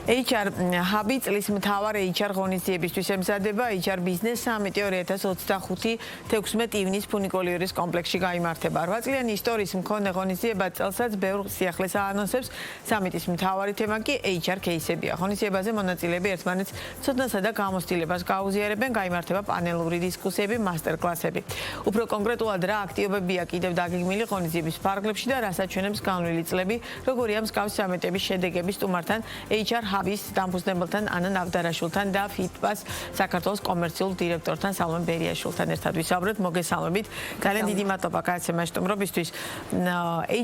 HR Hub-ი წლის მთავარ HR ღონისძიებისთვის ემზადება HR Business Summit 2025-16 ივნის ფუნიკოლიორის კომპლექსში გაიმართება. 8 წლიანი ისტორიის მქონე ღონისძიება წელსაც ბევრ სიახლეს აანონსებს. სამიტის მთავარი თემა კი HR кейსებია. ღონისძიებაზე მონაწილეები ერთმანეთს ცოდნასა და გამოცდილებას გაუზიარებენ, გაიმართება პანელური დისკუსიები, მასტერკლასები. უფრო კონკრეტულად რა აქტივობებია კიდევ დაგეგმილი ღონისძიების ფარგლებში და რასაც ჩვენებს განვლილი წლები, როგორია მსგავსი სამიტების შედეგები სტუმართან HR Hub-ის დამფუძნებელთან ანა ნავდარაშვილთან და FitPass საქართველოს კომერციულ დირექტორთან სალომე ბერიაშვილთან ერთად ვისაუბრეთ. მოგესალმებით. ძალიან დიდი მადლობა გადაცემაში სტუმრობისთვის.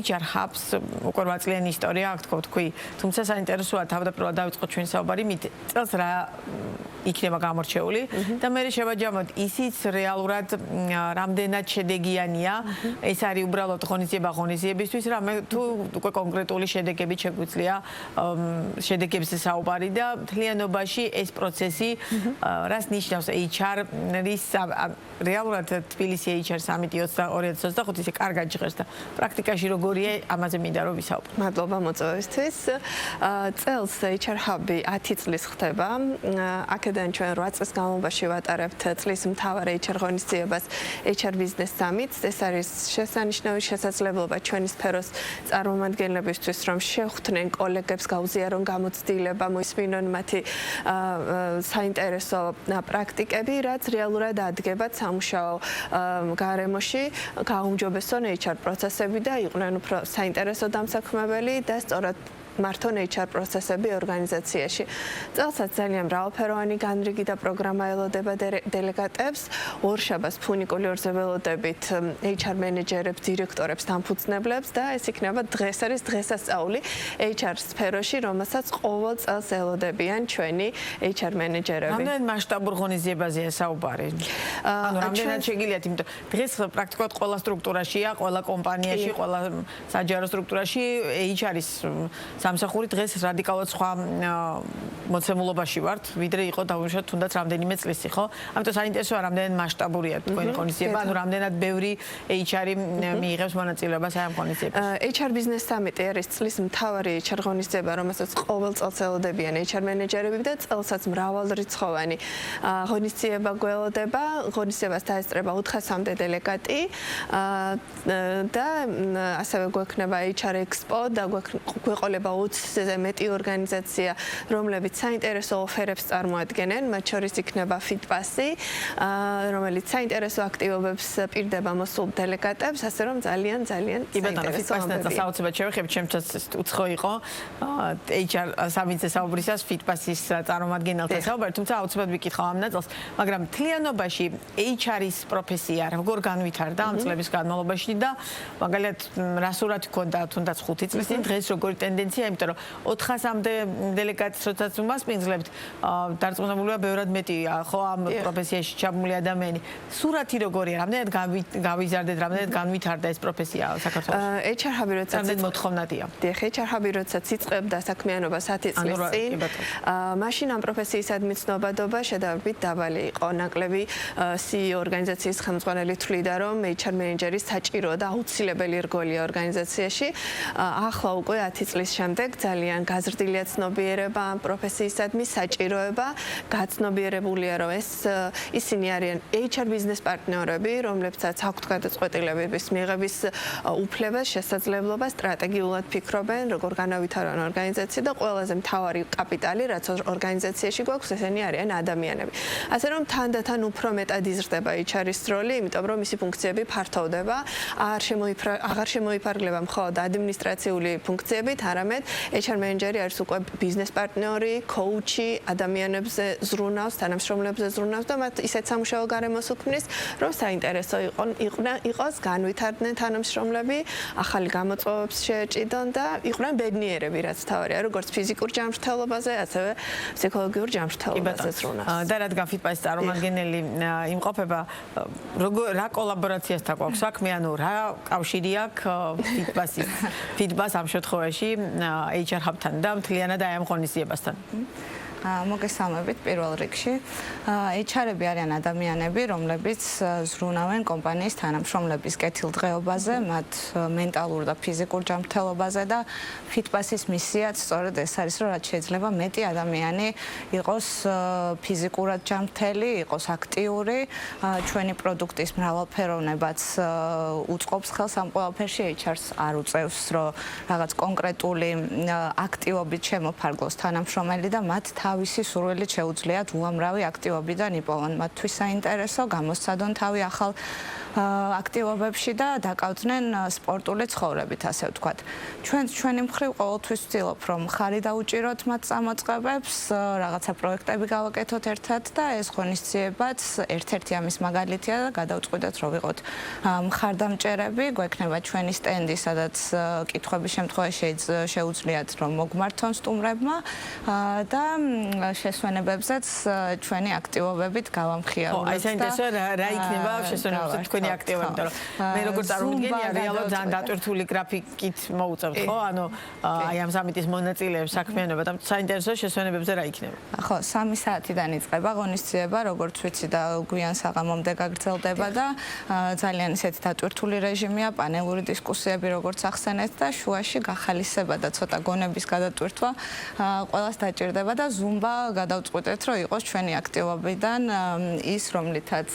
HR Hub-ს უკვე 8 წლიანი ისტორია აქვს, თქვი, თუმცა საინტერესოა თავდაპირველად დავიწყოთ ჩვენი საუბარი მით წელს რა იქნება გამორჩეული და მე შევაჯამოთ ისიც რეალურად რამდენად შედეგიანია. ეს არის უბრალოდ ღონისძიებისთვის, რამე თუ უკვე კონკრეტული შედეგები შეგვიძლია შედეგებზე საუბარი და მთლიანობაში ეს პროცესი რას ნიშნავს HR-ის რეალურად თბილისი HR სამიტი 2025 ისე კარგად ჟღერს და პრაქტიკაში როგორია ამაზე მინდა რომ ვისაუბრო. მადლობა მოწვევისთვის. წელს HR Hub-ი 10 წლის ხდება. აქედან ჩვენ 8 წლის განმავლობაში ვატარებთ წლის მთავარ HR ღონისძიებას HR Business Summit-ს. ეს არის შესანიშნავი შესაძლებლობა ჩვენი სფეროს წარმომადგენლებისთვის, რომ შეხვდნენ კოლეგებს, გაუზიარონ გამოცდილება, მოისმინონ მათი საინტერესო პრაქტიკები, რაც რეალურად ადგებათ სამუშაო გარემოში, გაუმჯობესონ HR პროცესები და იყვნენ უფრო საინტერესო დამსაქმებელი და სწორად მართონ HR პროცესები ორგანიზაციაში. წელსაც ძალიან მრავალფეროვანი განრიგი და პროგრამა ელოდება დელეგატებს. ორშაბათს ფუნიკოლიორზე ველოდებით HR მენეჯერებს, დირექტორებს, დამფუძნებლებს და ეს იქნება არის დღესასწაული HR სფეროში, რომელსაც ყოველ წელს ელოდებიან ჩვენი HR მენეჯერები. რამდენად მასშტაბურ ღონისძიებაზეა საუბარი? ანუ რამდენად შეგიძლიათ, იმიტომ დღეს პრაქტიკულად ყველა სტრუქტურაშია, ყველა კომპანიაში, ყველა საჯარო სტრუქტურაში HR-ის სამსახური დღეს რადიკალურად სხვა მოცემულობაში ვართ, ვიდრე იყო დაუშვათ თუნდაც რამდენიმე წლის იყო. ამიტომ საინტერესოა რამდენად მასშტაბურია თქვენი ღონისძიება, ანუ რამდენად ბევრი HR-ი მიიღებს მონაწილეობას ამ ღონისძიებაში. HR Business Summit არის წლის მთავარი HR ღონისძიება, რომელსაც ყოველ წელს ელოდებიან HR მენეჯერები და წელსაც მრავალრიცხოვანი ღონისძიება გველოდება. ღონისძიებას დაესწრება 400-მდე დელეგატი და ასევე გვექნება HR Expo და გვეყოლება 20-ზე მეტი ორგანიზაცია, რომლებიც საინტერესო ოფერებს წარმოადგენენ, მათ შორის იქნება FitPass-ი, რომელიც საინტერესო აქტივობებს პირდება მოსულ დელეგატებს, ასე რომ ძალიან საინტერესო FitPass-ს საოცრად შევეხებ, ჩემთვის უცხო იყო HR სამიტზე საუბრისას FitPass-ის წარმომადგენელთან საუბარი, თუმცა აუცილებლად ვიკითხავ ამ ნაწილს, მაგრამ მთლიანობაში HR-ის პროფესია როგორ განვითარდა ამ წლების განმავლობაში და მაგალითად რა სურათი ჰქონდა თუნდაც 5 წლის წინ, დღეს როგორი ტენდენცია, იმიტომ რომ 400-მდე დელეგატს როდესაც უმასპინძლებთ, დარწმუნებულია ბევრად მეტია ხო ამ პროფესიაში ჩაბმული ადამიანი. სურათი როგორია, რამდენად გავიზარდეთ, რამდენად განვითარდა ეს პროფესია საქართველოში? HR Hub-ი როდესაც მოთხოვნადია. HR Hub-ი როდესაც იწყებდა საქმიანობას 10 წლის წინ, მაშინ ამ პროფესიისადმი ცნობადობა შედარებით დაბალი იყო. ნაკლები CEO ორგანიზაციის ხელმძღვანელი თვლიდა, რომ HR მენეჯერი საჭირო და აუცილებელი რგოლია ორგანიზაციაში. ახლა უკვე 10 წლის შემდეგ ძალიან გაზრდილია ცნობიერება ამ პროფესიისადმი, საჭიროება, გაცნობიერებულია, რომ ისინი არიან HR ბიზნეს პარტნიორები, რომლებსაც აქვთ გადაწყვეტილებების მიღების უფლება, შესაძლებლობა, სტრატეგიულად ფიქრობენ, როგორ განავითარონ ორგანიზაცია და ყველაზე მთავარი კაპიტალი, რაც ორგანიზაციაში გვაქვს, ესენი არიან ადამიანები. ასე რომ თანდათან უფრო მეტად იზრდება HR-ის როლი, იმიტომ რომ მისი ფუნქციები ფართოვდება, აღარ შემოიფარგლება მხოლოდ ადმინისტრაციული ფუნქციებით, არამედ HR მენეჯერი არის უკვე ბიზნეს პარტნიორი, კოუჩი, ადამიანებზე ზრუნავს, თანამშრომლებზე ზრუნავს და მათ ისეთ სამუშაო გარემოს უქმნის, რომ საინტერესო იყოს, განვითარდნენ თანამშრომლები, ახალი გამოწვევებს შეეჭიდონ და იყვნენ ბედნიერები, რაც თავარია, როგორც ფიზიკურ ჯანმრთელობაზე, ასევე ფსიქოლოგიურ ჯანმრთელობაზე ზრუნავს. და რადგან FitPass-ის წარმომადგენელი იმყოფება, რა კოლაბორაციასთან გვაქვს საქმე, ანუ რა კავშირი აქვს FitPass ამ შემთხვევაში HR Hub-თან და მთლიანად აი ამ ღონისძიებასთან? მოგესალმებით პირველ რიგში. HR-ები არიან ადამიანები, რომლებიც ზრუნავენ კომპანიის თანამშრომლების კეთილდღეობაზე, მათ მენტალურ და ფიზიკურ ჯანმრთელობაზე და Fitpass-ის მისიაც სწორედ ეს არის, რომ რაც შეიძლება მეტი ადამიანი იყოს ფიზიკურად ჯანმრთელი, იყოს აქტიური, ჩვენი პროდუქტის მრავალფეროვნებაც უწყობს ხელს ამ ყველაფერში, HR-ს არ უწევს, რომ რაღაც კონკრეტული აქტივობით შემოფარგლოს თანამშრომელი და მათ თავისი სურვილით შეუძლიათ უამრავი აქტივობიდან იპოვონ. მათთვის საინტერესო გამოსცადონ თავი ახალ აქტივობებში და დაკავდნენ სპორტული ცხოვრებით, ასე ვთქვათ. ჩვენი მხრივ ყოველთვის ვცდილობ, რომ ხარი დაუჭიროთ მათ წამოწყებებს, რაღაცა პროექტები გავაკეთოთ ერთად და ეს ღონისძიებაც ერთ-ერთი ამის მაგალითია და გადავწყვიტეთ, რომ ვიყოთ მხარდამჭერები, გვექნება ჩვენი სტენდი, სადაც კითხვების შემთხვევაში შეუძლიათ, რომ მოგმართონ სტუმრებმა და შესვენებებზეც ჩვენი აქტივობებით გავამხიაროთ. აი საინტერესოა რა იქნება შესვენებებზე თქვენი აქტივობები, იმიტომ რომ მე როგორც წარმოვიდგენია, რეალურად ძალიან დატვირთული გრაფიკით მოუწევთ, ხო? ანუ აი ამ სამიტის მონაწილეებს საქმიანობა და საინტერესოა შესვენებებზე რა იქნება. ხო, 3 საათიდან იწყება ღონისძიება, როგორც ვიცი და გვიან საღამომდე გაგრძელდება და ძალიან ისეთი დატვირთული რეჟიმია, პანელური დისკუსიები, როგორც ახსენეთ და შუაში გახალისება და ცოტა გონების გადატვირთვა ყველას დაჭირდება და ზუმბა გადავწყვიტეთ, რომ იყოს ჩვენი აქტივობიდან ის, რომლითაც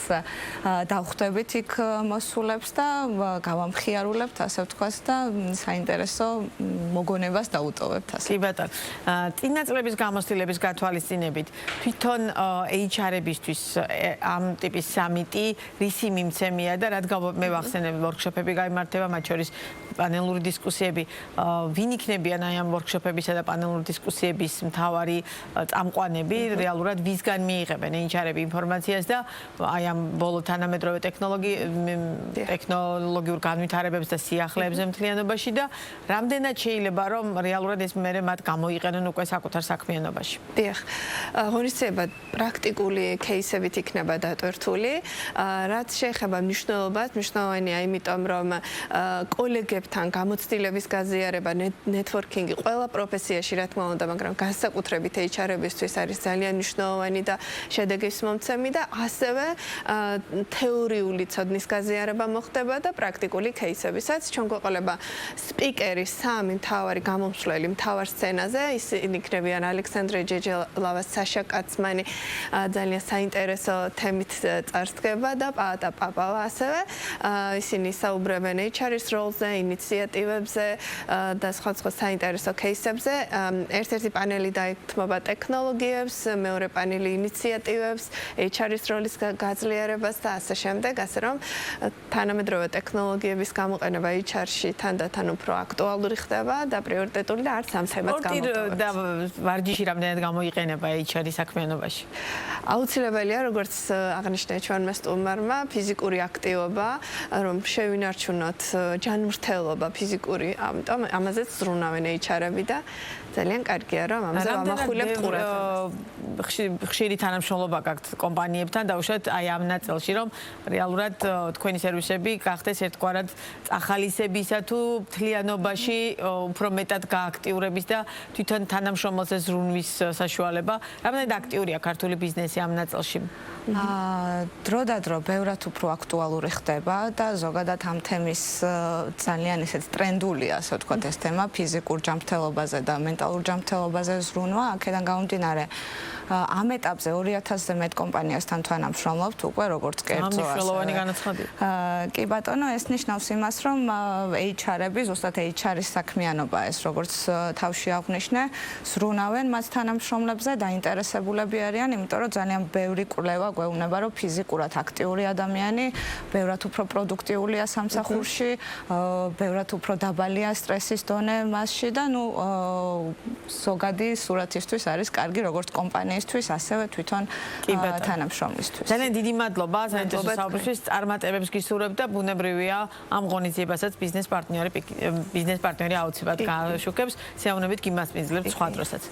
დავხვდებით იქ მოსულებს და გავამხიარულებთ, ასე ვთქვათ და საინტერესო მოგონებას დაუტოვებთ ასე. კი ბატონო. წინა წლების გამოცდილების გათვალისწინებით, თვითონ HR-ებისთვის ამ ტიპის სამიტი რისი მიმცემია და რადგან მე ვახსენებ ვორქშოპები გაიმართება, მათ შორის პანელური დისკუსიები, ვინ იქნებიან აი ამ ვორქშოპებისა და პანელური დისკუსიების მთავარი წამყვანები, რეალურად ვისგან მიიღებენ HR-ები ინფორმაციას და აი ამ ბოლო თანამედროვე ტექნოლოგიურ განვითარებებს და სიახლეებზე მთლიანობაში და რამდენად შეიძლება რომ რეალურად ეს მერე მათ გამოიყენონ უკვე საკუთარ საქმიანობაში. დიახ. ღონისძიება პრაქტიკული кейსებით იქნება დატვირთული, რაც შეეხება მნიშვნელობას, მნიშვნელოვანია იმიტომ, რომ კოლეგებთან გამოცდილების გაზიარება, ნეტვორკინგი ყველა პროფესიაში რა თქმა უნდა, მაგრამ განსაკუთრებით HR-ებისთვის არის ძალიან მნიშვნელოვანი და შედეგის მომცემი და ასევე თეორიული ცოდნის გაზიარება მოხდება და პრაქტიკული кейსებისაც ჩვენ გვეყოლება სპიკერი 3 მთავარი გამომსვლელი მთავარ სცენაზე, ისინი იქნებიან ალექსანდრე ჯეჯელავა, საშა კაცმანი, ძალიან საინტერესო თემით წარსდგება და პაატა პაპავა ასევე. ისინი საუბრებენ HR-ის როლზე, ინიციატივებზე და სხვა საინტერესო кейსებზე. ერთ-ერთი პანელი დაეთმობა ტექნოლოგიებს, მეორე პანელი ინიციატივებს, HR-ის როლის გაძლიერებას და ასე შემდეგ, ასე რომ თანამედროვე ტექნოლოგიების გამოყენება HR-ში თანდათან უფრო აქტუალური ხდება და პრიორიტეტული და არც ამ თემას გამოტოვებს. და ვარჯიში რამდენად გამოიყენება HR-ის საქმიანობაში? აუცილებელია, როგორც აღნიშნა ჩვენმა სტუმარმა, ფიზიკური აქტივობა, რომ შევინარჩუნოთ ჯანმრთელობა ფიზიკური, ამიტომ ამაზეც ზრუნავენ HR-ები და ძალიან კარგია, რომ ამაზე ვამახვილებთ ყურადღებას. ხშირი თანამშრომლობა გაქვთ კომპანიებთან დაუშვათ აი ამ ნაწილში, რომ რეალურად თქვენი სერვისები გახდეს ერთგვარად წახალისებისა თუ მთლიანობაში უფრო მეტად გააქტიურების და თვითონ თანამშრომელზე ზრუნვის საშუალება. რამდენად აქტიურია ქართული ბიზნესი ამ ნაწილში? დროდადრო ბევრად უფრო აქტუალური ხდება და ზოგადად ამ თემის ძალიან ისეთ ტრენდულია, ასე ვთქვათ, ეს თემა ფიზიკურ ჯანმრთელობაზე და მენტალურ ჯანმრთელობაზე ზრუნვა. აქედან გამომდინარე, ამ ეტაპზე 2000-ზე მეტ კომპანიასთან თანამშრომლობთ უკვე როგორც კერძო ასე. მნიშვნელოვანი განაცხადია. კი ბატონო, ეს ნიშნავს იმას, რომ HR-ები, ზუსტად HR-ის საქმიანობა ეს როგორც თავში აღვნიშნე, ზრუნავენ მათ თანამშრომლებზე, დაინტერესებულები არიან, იმიტომ რომ ძალიან ბევრი კვლევა გვეუბნება, რომ ფიზიკურად აქტიური ადამიანი ბევრად უფრო პროდუქტიულია სამსახურში, ბევრად უფრო დაბალია სტრესის დონე მასში და ზოგადი სურათისთვის არის კარგი როგორც კომპანიისთვის, ასევე თვითონ თანამშრომლისთვის. ძალიან დიდი მადლობა საინტერესო საუბრისთვის, წარმატებებს გისურვებთ და ბუნებრივია ამ ღონისძიებასაც ბიზნეს პარტნიორი აუცილებლად გააშუქებს. სიამოვნებით გიმასპინძლებთ სხვა დროსაც.